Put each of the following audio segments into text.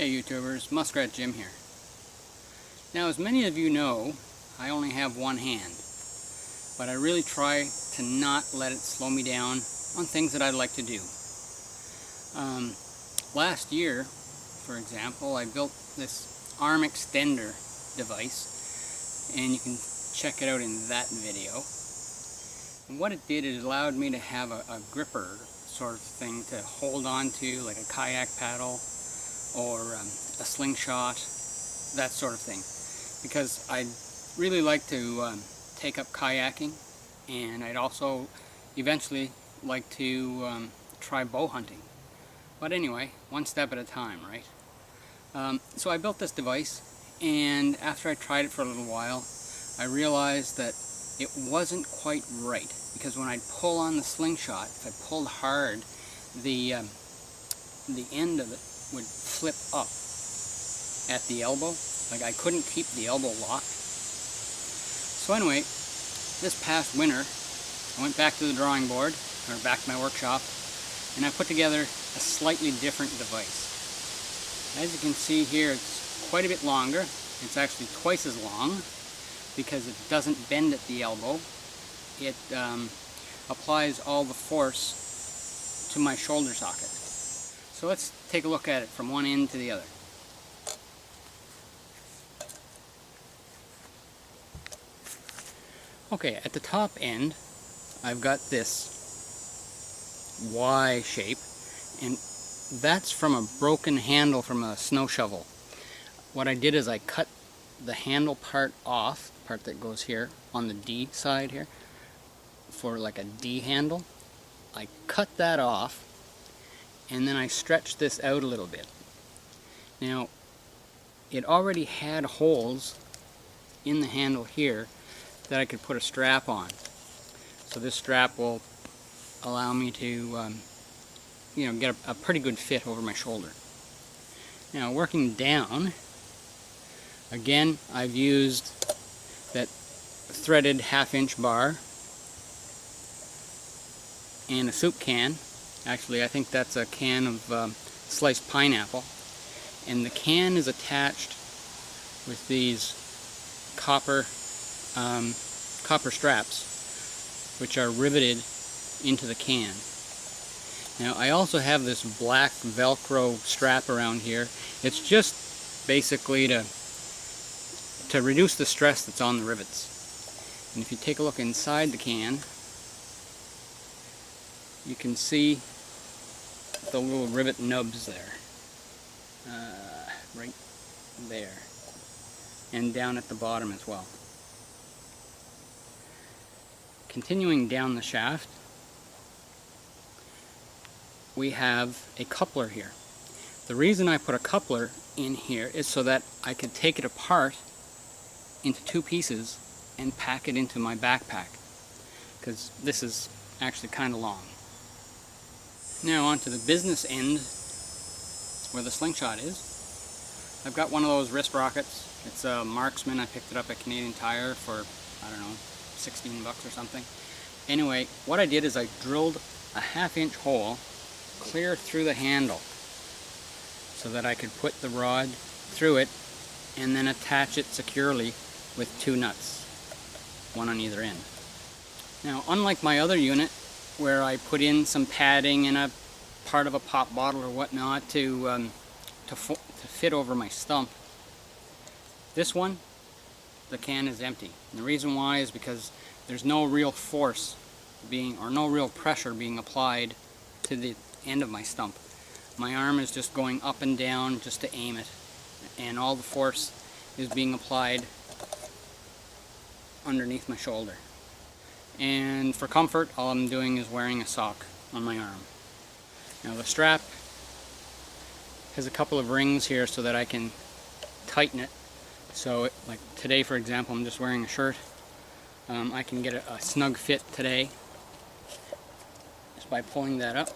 Hey YouTubers, Muskrat Jim here. Now, as many of you know, I only have one hand, but I really try to not let it slow me down on things that I'd like to do. Last year, for example, I built this arm extender device, and you can check it out in that video. And what it did, it allowed me to have a gripper sort of thing to hold on to, like a kayak paddle or a Slingshot, that sort of thing, because I'd really like to take up kayaking, and I'd also eventually like to try bow hunting. But anyway, one step at a time, right? So I built this device, and after I tried it for a little while, I realized that it wasn't quite right, because when I'd pull on the Slingshot, if I pulled hard, the end of it would flip up at the elbow. Like, I couldn't keep the elbow locked. So anyway, this past winter, I went back to the drawing board, or back to my workshop, and I put together a slightly different device. As you can see here, it's quite a bit longer. It's actually twice as long, because it doesn't bend at the elbow. It applies all the force to my shoulder socket. So let's take a look at it from one end to the other. Okay, at the top end, I've got this Y shape, and that's from a broken handle from a snow shovel. What I did is I cut the handle part off, the part that goes here on the D side here, for like a D handle. I cut that off, and then I stretched this out a little bit. Now, it already had holes in the handle here that I could put a strap on. So this strap will allow me to get a pretty good fit over my shoulder. Now, working down, again, I've used that threaded 1/2-inch bar and a soup can. Actually, I think that's a can of sliced pineapple. And the can is attached with these copper straps, which are riveted into the can. Now, I also have this black Velcro strap around here. It's just basically to reduce the stress that's on the rivets. And if you take a look inside the can, you can see the little rivet nubs there, right there, and down at the bottom as well. Continuing down the shaft, we have a coupler here. The reason I put a coupler in here is so that I could take it apart into 2 pieces and pack it into my backpack, because this is actually kind of long. Now on to the business end, where the Slingshot is. I've got one of those wrist rockets. It's a Marksman. I picked it up at Canadian Tire for, I don't know, 16 bucks or something. Anyway, what I did is I drilled a 1/2-inch hole clear through the handle so that I could put the rod through it and then attach it securely with 2 nuts, one on either end. Now, unlike my other unit, where I put in some padding and a part of a pop bottle or whatnot to fit over my stump, this one, the can is empty. And the reason why is because there's no real force or no real pressure being applied to the end of my stump. My arm is just going up and down just to aim it, and all the force is being applied underneath my shoulder. And for comfort, all I'm doing is wearing a sock on my arm. Now, the strap has a couple of rings here so that I can tighten it. So, like today, for example, I'm just wearing a shirt. I can get a snug fit today just by pulling that up.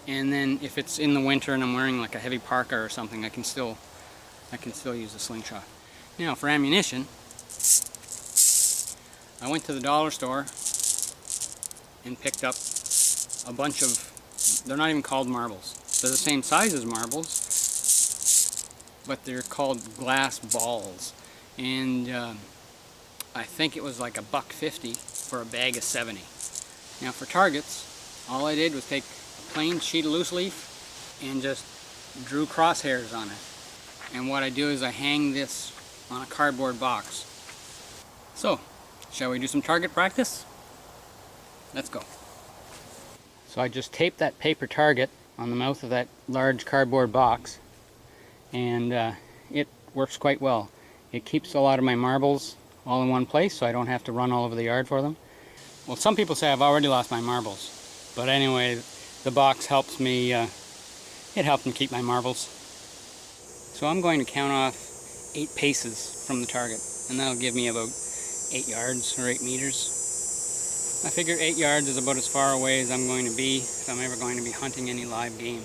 And then if it's in the winter and I'm wearing like a heavy parka or something, I can still use a Slingshot. Now, for ammunition, I went to the dollar store and picked up a bunch of, they're not even called marbles. They're the same size as marbles, but they're called glass balls. And I think it was like $1.50 for a bag of 70. Now for targets, all I did was take a plain sheet of loose leaf and just drew crosshairs on it. And what I do is I hang this on a cardboard box. So, shall we do some target practice? Let's go. So I just taped that paper target on the mouth of that large cardboard box, and it works quite well. It keeps a lot of my marbles all in one place, so I don't have to run all over the yard for them. Well, some people say I've already lost my marbles, but anyway, the box helps me, it helps me keep my marbles. So I'm going to count off 8 paces from the target, and that'll give me about 8 yards or 8 meters. I figure 8 yards is about as far away as I'm going to be if I'm ever going to be hunting any live game.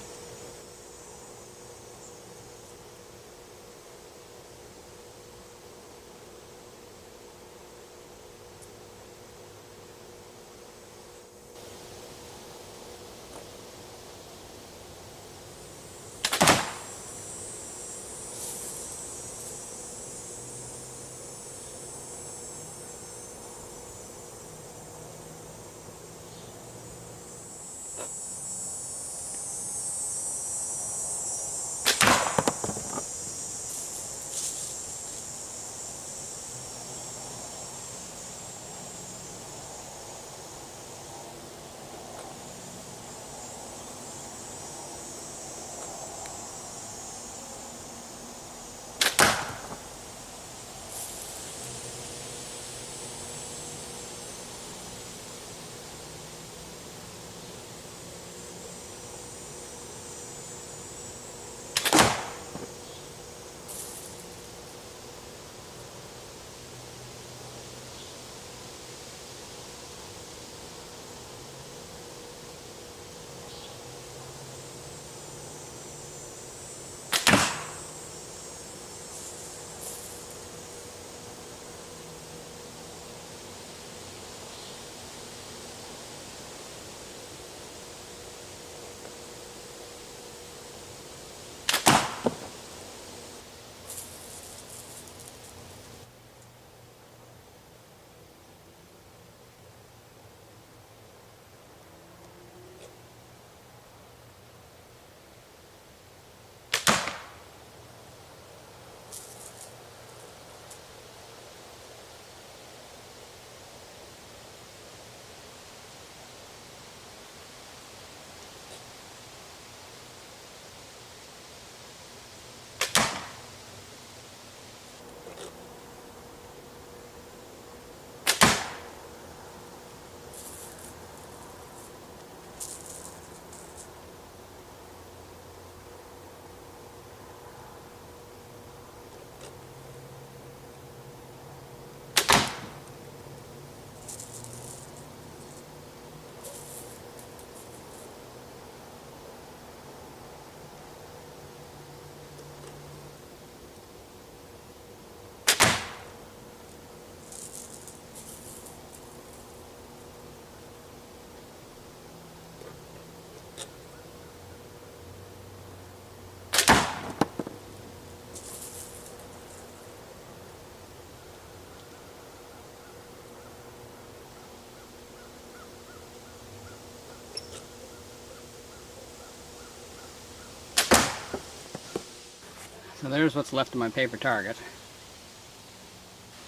So there's what's left of my paper target.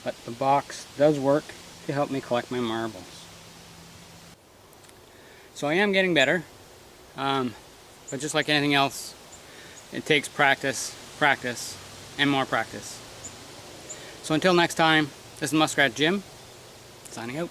But the box does work to help me collect my marbles. So I am getting better, but just like anything else, it takes practice, practice, and more practice. So until next time, this is Muskrat Jim, signing out.